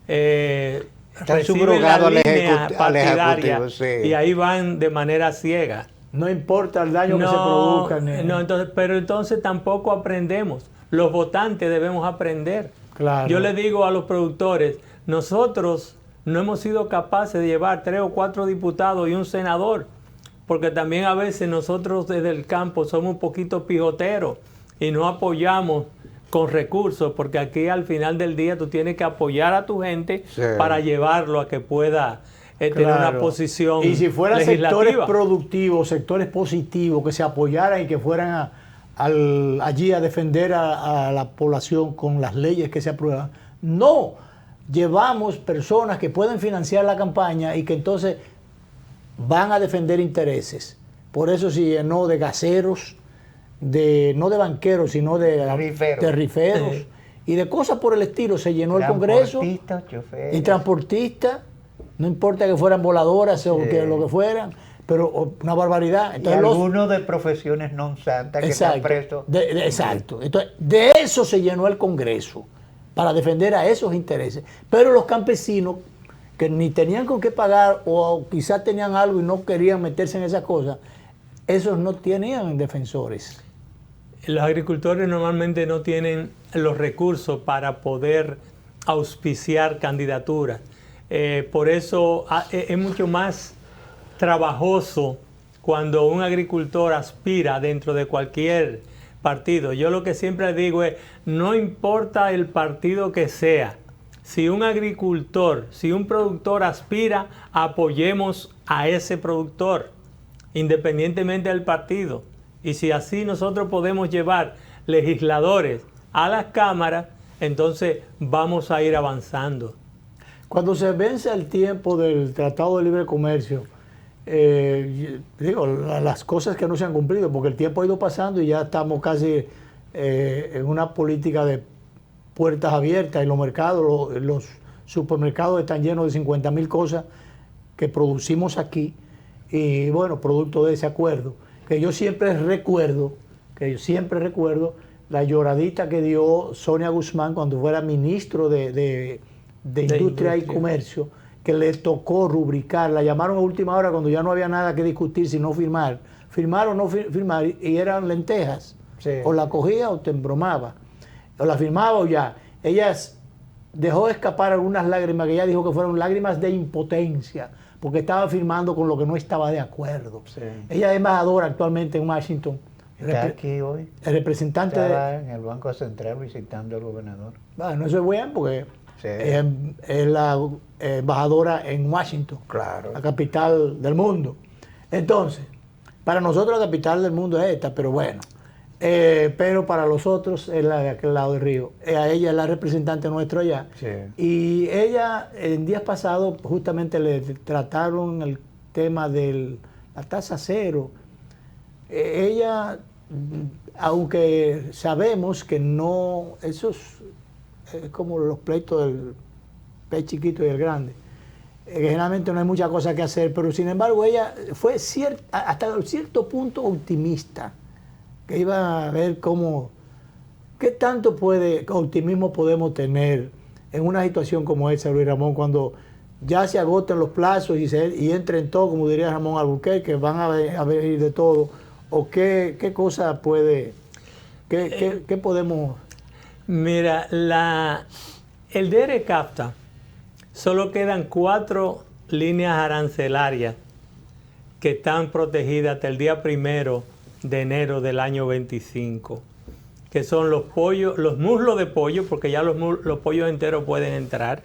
reciben la línea partidaria sí. Y ahí van de manera ciega. No importa el daño que se produzca. Pero entonces tampoco aprendemos. Los votantes debemos aprender. Claro. Yo le digo a los productores, nosotros no hemos sido capaces de llevar 3 o 4 diputados y un senador, porque también a veces nosotros desde el campo somos un poquito pijoteros y no apoyamos con recursos, porque aquí al final del día tú tienes que apoyar a tu gente sí. Para llevarlo a que pueda tener una posición legislativa. Y si fueran sectores productivos, sectores positivos, que se apoyaran y que fueran allí a defender a la población con las leyes que se aprueban. No, llevamos personas que pueden financiar la campaña y que entonces van a defender intereses. Por eso se llenó de gaseros, no de banqueros, sino de riferos y de cosas por el estilo. Se llenó el Congreso. Y transportistas. No importa que fueran voladoras o que lo que fueran, pero una barbaridad. Entonces, y algunos de profesiones non santas que están presos. Exacto. Entonces, de eso se llenó el Congreso, para defender a esos intereses. Pero los campesinos, que ni tenían con qué pagar o quizás tenían algo y no querían meterse en esas cosas, esos no tenían defensores. Los agricultores normalmente no tienen los recursos para poder auspiciar candidaturas. Por eso es mucho más trabajoso cuando un agricultor aspira dentro de cualquier partido. Yo lo que siempre digo es, no importa el partido que sea, si un agricultor, si un productor aspira, apoyemos a ese productor. independientemente del partido. Y si así nosotros podemos llevar legisladores a las cámaras, entonces vamos a ir avanzando. Cuando se vence el tiempo del Tratado de Libre Comercio, las cosas que no se han cumplido, porque el tiempo ha ido pasando y ya estamos casi en una política de puertas abiertas y los mercados, los supermercados están llenos de 50,000 cosas que producimos aquí y bueno, producto de ese acuerdo, que yo siempre recuerdo la lloradita que dio Sonia Guzmán cuando fuera ministro de Industria y Comercio, que le tocó rubricar, la llamaron a última hora cuando ya no había nada que discutir sino firmar o no firmar, y eran lentejas, o la cogía o te embromaba, o la firmaba o ya. Ella dejó escapar algunas lágrimas que ella dijo que fueron lágrimas de impotencia, porque estaba firmando con lo que no estaba de acuerdo. Sí. Ella es embajadora actualmente en Washington. Está aquí hoy. El representante estaba en el Banco Central visitando al gobernador. Bueno, eso es bueno porque es la embajadora en Washington, claro, la capital del mundo. Entonces, para nosotros la capital del mundo es esta, pero bueno. Pero para los otros es la de aquel lado del río. Ella es la representante nuestra allá. Sí. Y ella, en días pasados, justamente le trataron el tema de la tasa cero. Ella, aunque sabemos que no, eso es como los pleitos del pez chiquito y el grande, generalmente no hay mucha cosa que hacer, pero sin embargo ella fue hasta cierto punto optimista, que iba a ver qué tanto optimismo podemos tener en una situación como esa, Luis Ramón, cuando ya se agoten los plazos y entren todo, como diría Ramón Albuquerque, que van a venir de todo, o qué cosa qué podemos... Mira, el DERE-CAFTA, solo quedan 4 líneas arancelarias que están protegidas hasta el día 1 de enero del año 25, que son los muslos de pollo, porque ya los pollos enteros pueden entrar,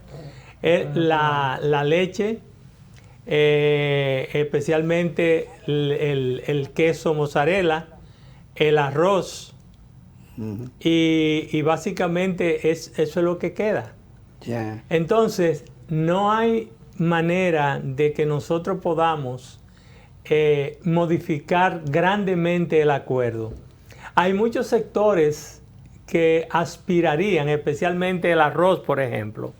la leche, especialmente el queso mozzarella, el arroz, y básicamente eso es lo que queda. Yeah. Entonces, no hay manera de que nosotros podamos modificar grandemente el acuerdo. Hay muchos sectores que aspirarían, especialmente el arroz, por ejemplo,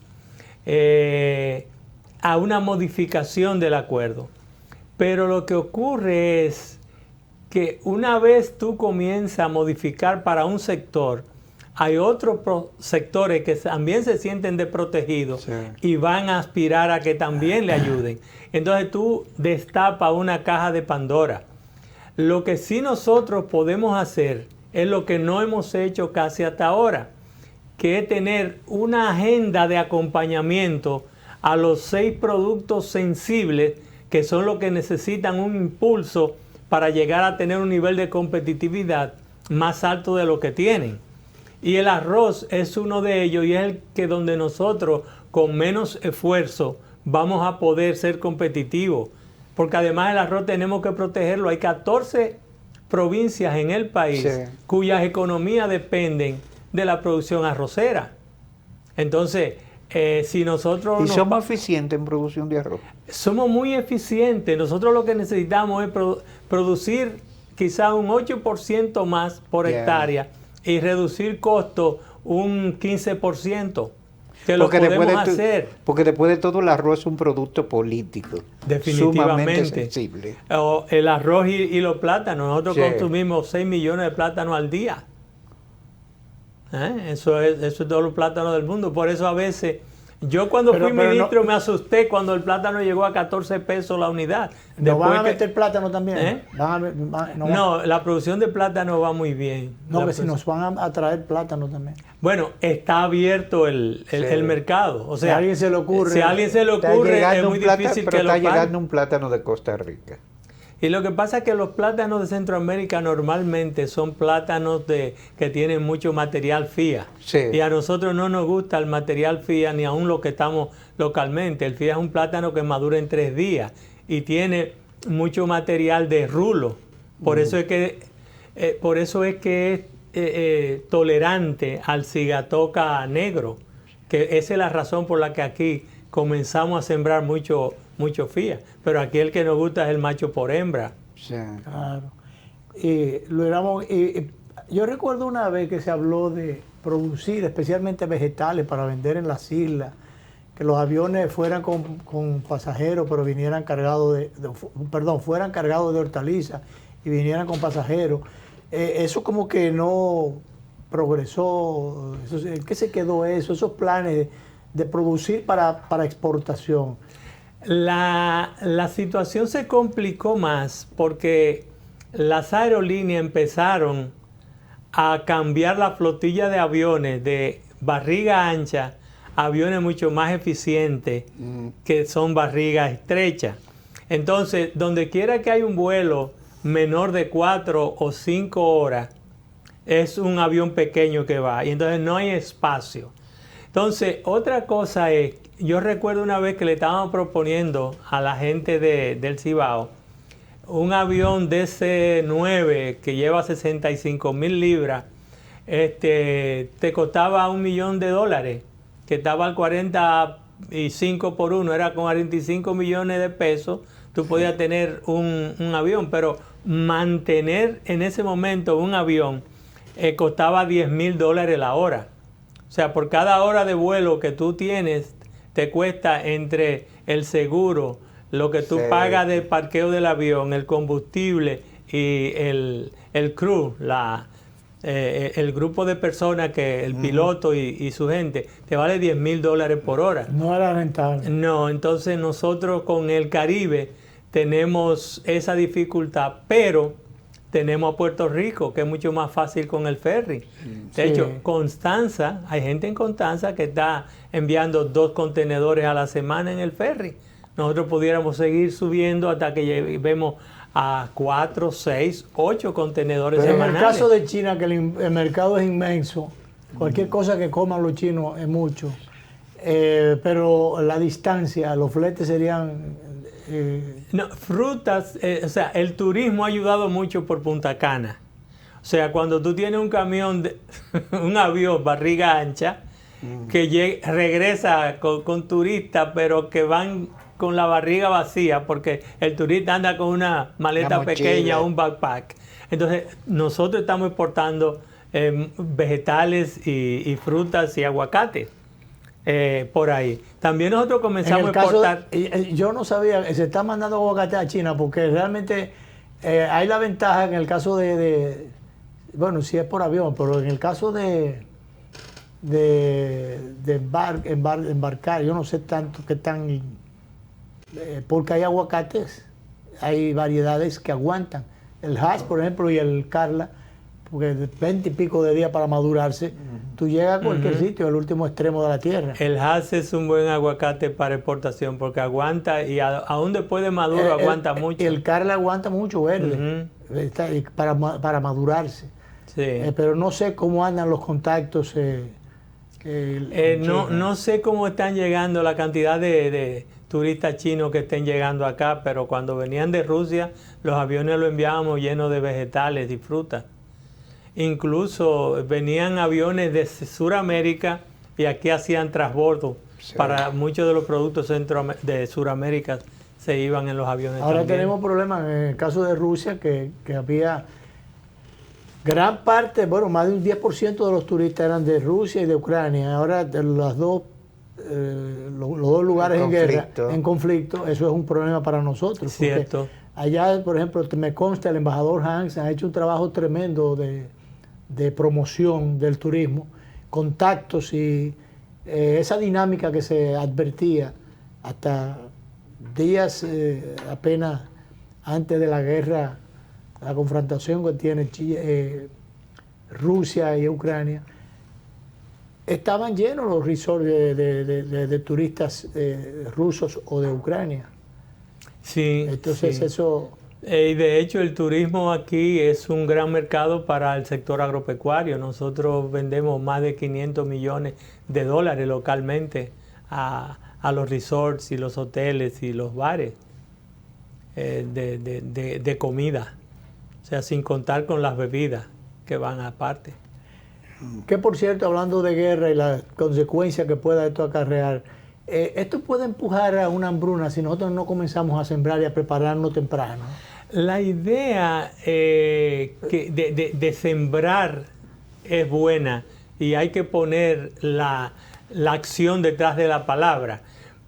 a una modificación del acuerdo. Pero lo que ocurre es que una vez tú comienzas a modificar para un sector, hay otros sectores que también se sienten desprotegidos, sí, y van a aspirar a que también le ayuden. Entonces tú destapas una caja de Pandora. Lo que sí nosotros podemos hacer es lo que no hemos hecho casi hasta ahora, que es tener una agenda de acompañamiento a los 6 productos sensibles que son los que necesitan un impulso para llegar a tener un nivel de competitividad más alto de lo que tienen. Y el arroz es uno de ellos y es el que donde nosotros con menos esfuerzo vamos a poder ser competitivos. Porque además el arroz tenemos que protegerlo. Hay 14 provincias en el país, sí, cuyas economías dependen de la producción arrocera. Entonces, si nosotros... ¿Y somos eficientes en producción de arroz? Somos muy eficientes. Nosotros lo que necesitamos es producir quizá un 8% más por hectárea y reducir costos un 15%. Que lo podemos hacer. Porque después de todo el arroz es un producto político. Definitivamente. Sumamente sensible. El arroz y los plátanos. Nosotros consumimos 6 millones de plátanos al día. Eso es todos los plátanos del mundo. Por eso a veces, yo cuando fui ministro me asusté cuando el plátano llegó a 14 pesos la unidad. ¿No van a meter plátano también? No, la producción de plátano va muy bien. No, que si nos van a traer plátano también. Bueno, está abierto el mercado. O sea, si a alguien se le ocurre, es muy difícil que lo está llegando un plátano de Costa Rica. Y lo que pasa es que los plátanos de Centroamérica normalmente son plátanos que tienen mucho material FIA. Sí. Y a nosotros no nos gusta el material FIA, ni aún lo que estamos localmente. El FIA es un plátano que madura en 3 días y tiene mucho material de rulo. Por eso es que es tolerante al cigatoca negro, que esa es la razón por la que aquí comenzamos a sembrar mucho fía. Pero aquí el que nos gusta es el macho por hembra. Sí. Claro. Yo recuerdo una vez que se habló de producir especialmente vegetales para vender en las islas, que los aviones fueran con pasajeros, pero vinieran cargados fueran cargados de hortalizas y vinieran con pasajeros. Eso como que no progresó. ¿En qué se quedó eso? Esos planes de producir para exportación. La situación se complicó más porque las aerolíneas empezaron a cambiar la flotilla de aviones de barriga ancha a aviones mucho más eficientes, que son barrigas estrechas. Entonces, donde quiera que hay un vuelo menor de 4 o 5 horas, es un avión pequeño que va, y entonces no hay espacio. Entonces, otra cosa es, yo recuerdo una vez que le estábamos proponiendo a la gente del Cibao un avión DC-9 que lleva 65,000 libras, te costaba $1 millón, que estaba al 45 por 1, era con 45 millones de pesos, tú podías tener un avión, pero mantener en ese momento un avión costaba $10,000 la hora. O sea, por cada hora de vuelo que tú tienes, te cuesta entre el seguro, lo que tú pagas de parqueo del avión, el combustible y el crew, el grupo de personas, que el piloto y su gente, te vale $10,000 por hora. No era rentable. No, entonces nosotros con el Caribe tenemos esa dificultad, pero tenemos a Puerto Rico, que es mucho más fácil con el ferry. De hecho, Constanza, hay gente en Constanza que está enviando 2 contenedores a la semana en el ferry. Nosotros pudiéramos seguir subiendo hasta que lleguemos a 4, 6, 8 contenedores semanales. En el caso de China, que el mercado es inmenso, cualquier cosa que coman los chinos es mucho, pero la distancia, los fletes serían... No, frutas, o sea, el turismo ha ayudado mucho por Punta Cana. O sea, cuando tú tienes un camión, un avión barriga ancha, que regresa con turistas, pero que van con la barriga vacía, porque el turista anda con una maleta pequeña, un backpack. Entonces, nosotros estamos exportando vegetales y frutas y aguacates por ahí. También nosotros comenzamos a exportar... Yo no sabía, se está mandando aguacate a China, porque realmente hay la ventaja en el caso bueno, si es por avión, pero en el caso de embarcar, yo no sé tanto qué tan... porque hay aguacates, hay variedades que aguantan. El Hass, por ejemplo, y el Carla, porque 20 y pico de días para madurarse, tú llegas a cualquier sitio, al último extremo de la tierra. El Hass es un buen aguacate para exportación porque aguanta, y aún después de maduro aguanta mucho. El Carla aguanta mucho verde, para madurarse. Sí. Pero no sé cómo andan los contactos. No sé cómo están llegando la cantidad de turistas chinos que estén llegando acá, pero cuando venían de Rusia, los aviones los enviábamos llenos de vegetales y frutas. Incluso venían aviones de Sudamérica y aquí hacían transbordo. Para muchos de los productos de Sudamérica se iban en los aviones. Ahora también. tenemos problemas en el caso de Rusia, que había gran parte, bueno, más de un 10% de los turistas eran de Rusia y de Ucrania. Ahora los dos lugares en guerra, en conflicto, eso es un problema para nosotros. Cierto. Allá, por ejemplo, me consta, el embajador Hans ha hecho un trabajo tremendo de promoción del turismo, contactos y esa dinámica que se advertía hasta días apenas antes de la guerra, la confrontación que tiene Rusia y Ucrania. Estaban llenos los resorts de turistas rusos o de Ucrania. Sí. Entonces sí. eso... Y de hecho el turismo aquí es un gran mercado para el sector agropecuario. Nosotros vendemos más de $500 millones localmente a los resorts y los hoteles y los bares. de comida, o sea, sin contar con las bebidas que van aparte. Que por cierto, hablando de guerra y las consecuencias que pueda esto acarrear, esto puede empujar a una hambruna si nosotros no comenzamos a sembrar y a prepararnos temprano. La idea de sembrar es buena y hay que poner la acción detrás de la palabra,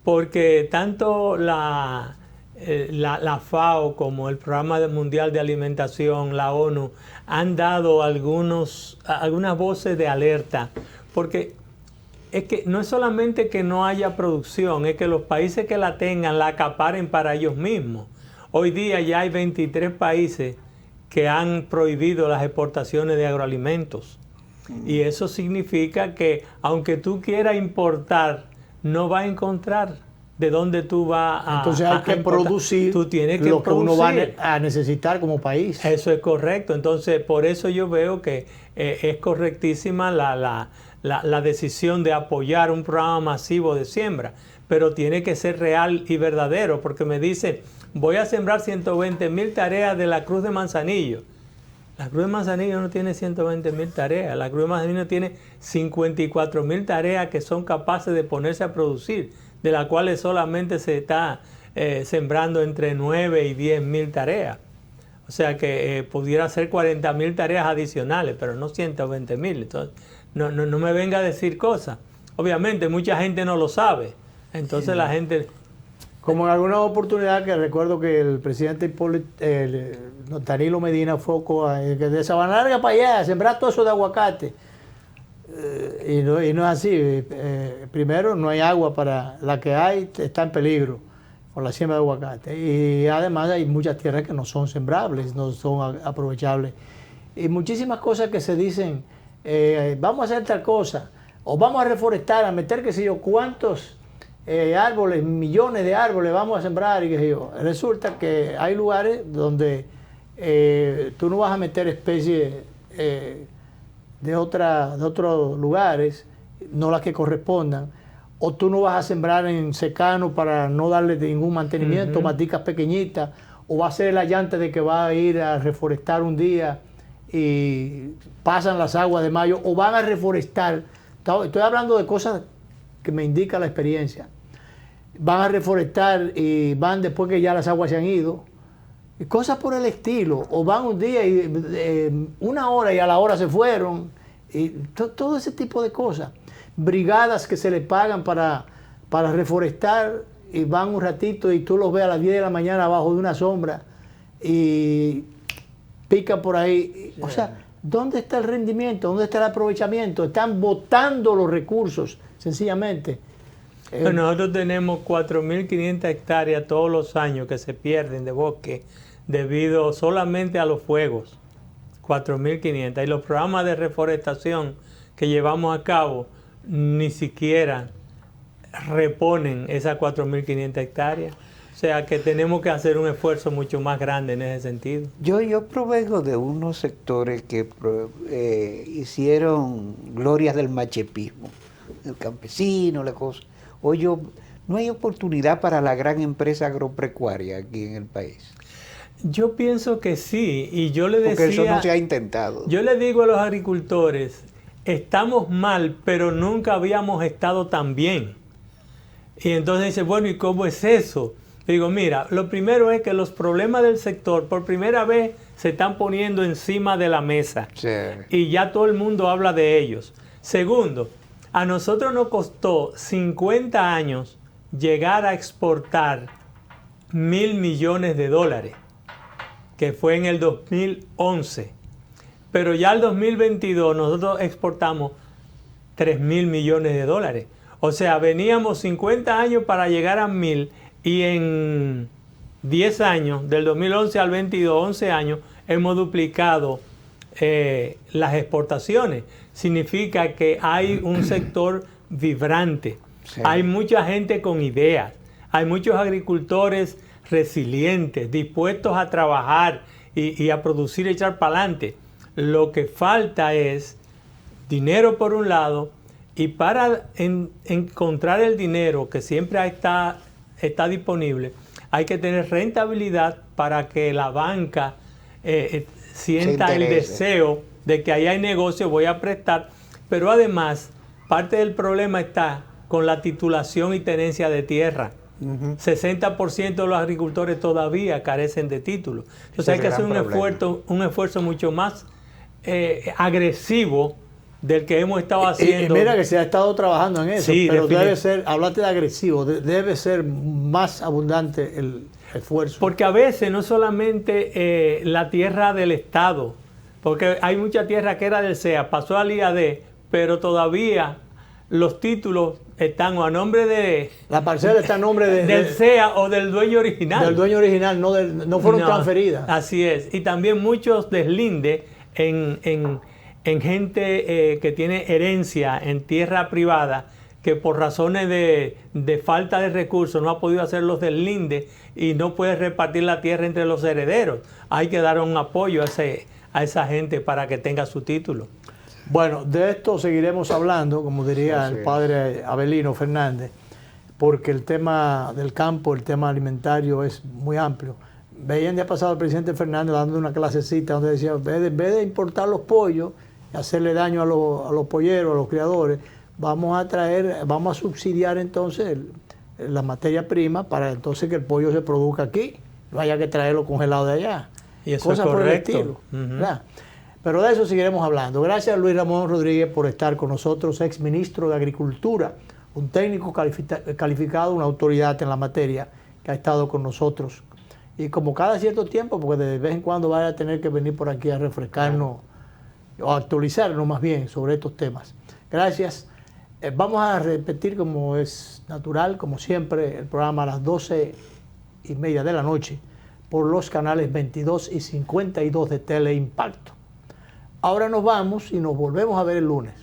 porque tanto la FAO como el Programa Mundial de Alimentación, la ONU, han dado algunas voces de alerta, porque es que no es solamente que no haya producción, es que los países que la tengan la acaparen para ellos mismos. Hoy día ya hay 23 países que han prohibido las exportaciones de agroalimentos. Y eso significa que aunque tú quieras importar, no vas a encontrar de dónde tú vas a Entonces hay que producir tú tienes que lo que uno va producir. a necesitar como país. Eso es correcto. Entonces, por eso yo veo que es correctísima la decisión de apoyar un programa masivo de siembra, pero tiene que ser real y verdadero, porque me dice, voy a sembrar 120,000 tareas de la Cruz de Manzanillo. La Cruz de Manzanillo no tiene 120,000 tareas, la Cruz de Manzanillo tiene 54,000 tareas que son capaces de ponerse a producir, de las cuales solamente se está sembrando entre 9 y 10,000 tareas. O sea que pudiera ser 40,000 tareas adicionales, pero no 120,000. Entonces, no me venga a decir cosas. Obviamente, mucha gente no lo sabe. Entonces, la gente... Como en alguna oportunidad que recuerdo que el presidente Danilo Medina fue de Sabana Larga para allá, a sembrar todo eso de aguacate. Y no es así. Primero, no hay agua para la que hay, está en peligro por la siembra de aguacate. Y además hay muchas tierras que no son sembrables, no son aprovechables. Y muchísimas cosas que se dicen, vamos a hacer tal cosa, o vamos a reforestar, a meter qué sé yo, cuántos árboles, millones de árboles vamos a sembrar y qué sé yo. Resulta que hay lugares donde tú no vas a meter especies de otros lugares, no las que correspondan, o tú no vas a sembrar en secano para no darle ningún mantenimiento, maticas pequeñitas, o va a ser la llanta de que va a ir a reforestar un día y pasan las aguas de mayo, o van a reforestar. Estoy hablando de cosas que me indica la experiencia. Van a reforestar y van después que ya las aguas se han ido. Y cosas por el estilo. O van un día y una hora y a la hora se fueron. Y todo ese tipo de cosas. Brigadas que se le pagan para reforestar y van un ratito y tú los ves a las 10 de la mañana abajo de una sombra y pican por ahí. O sea, ¿dónde está el rendimiento? ¿Dónde está el aprovechamiento? Están botando los recursos, sencillamente. Nosotros tenemos 4.500 hectáreas todos los años que se pierden de bosque debido solamente a los fuegos. 4.500. Y los programas de reforestación que llevamos a cabo ni siquiera reponen esas 4.500 hectáreas. O sea que tenemos que hacer un esfuerzo mucho más grande en ese sentido. Yo provengo de unos sectores que hicieron glorias del machepismo, el campesino, la cosa. Oye, no hay oportunidad para la gran empresa agropecuaria aquí en el país. Yo pienso que sí, y yo le decía... Porque eso no se ha intentado. Yo le digo a los agricultores, estamos mal, pero nunca habíamos estado tan bien. Y entonces dice, bueno, ¿y cómo es eso? Digo, mira, lo primero es que los problemas del sector por primera vez se están poniendo encima de la mesa. Sí. Y ya todo el mundo habla de ellos. Segundo, a nosotros nos costó 50 años llegar a exportar $1,000 millones, que fue en el 2011. Pero ya el 2022 nosotros exportamos $3,000 millones. O sea, veníamos 50 años para llegar a 1,000 y en 10 años, del 2011 al 22, 11 años, hemos duplicado las exportaciones. Significa que hay un sector vibrante, sí. Hay mucha gente con ideas, hay muchos agricultores resilientes, dispuestos a trabajar y a producir y echar para adelante. Lo que falta es dinero por un lado, y para encontrar el dinero que siempre está disponible, hay que tener rentabilidad para que la banca sienta el deseo de que ahí hay negocio, voy a prestar, pero además parte del problema está con la titulación y tenencia de tierra. 60% de los agricultores todavía carecen de título. Entonces hay que hacer un esfuerzo mucho más agresivo del que hemos estado haciendo. Mira que se ha estado trabajando en eso, sí, pero debe ser, hablaste de agresivo, debe ser más abundante el esfuerzo. Porque a veces no solamente la tierra del Estado, porque hay mucha tierra que era del CEA, pasó al IAD, pero todavía los títulos están o a nombre de... La parcela está a nombre del CEA o del dueño original. Del dueño original, no fueron transferidas. Así es. Y también muchos deslindes en gente que tiene herencia en tierra privada, que por razones de falta de recursos no ha podido hacer los deslindes y no puede repartir la tierra entre los herederos. Hay que dar un apoyo a esa gente para que tenga su título. Bueno, de esto seguiremos hablando, como diría el padre Abelino Fernández, porque el tema del campo, el tema alimentario es muy amplio. Veían día pasado al presidente Fernández dando una clasecita donde decía, en vez de importar los pollos y hacerle daño a los polleros, a los criadores, vamos a subsidiar entonces la materia prima para entonces que el pollo se produzca aquí, no haya que traerlo congelado de allá. Y eso cosas es correcto. Por el estilo. Pero de eso seguiremos hablando. Gracias a Luis Ramón Rodríguez por estar con nosotros, ex ministro de Agricultura, un técnico calificado, una autoridad en la materia que ha estado con nosotros. Y como cada cierto tiempo, porque de vez en cuando vaya a tener que venir por aquí a refrescarnos o a actualizarnos más bien sobre estos temas. Gracias. Vamos a repetir, como es natural, como siempre, el programa a las 12:30 de la noche por los canales 22 y 52 de Teleimpacto. Ahora nos vamos y nos volvemos a ver el lunes.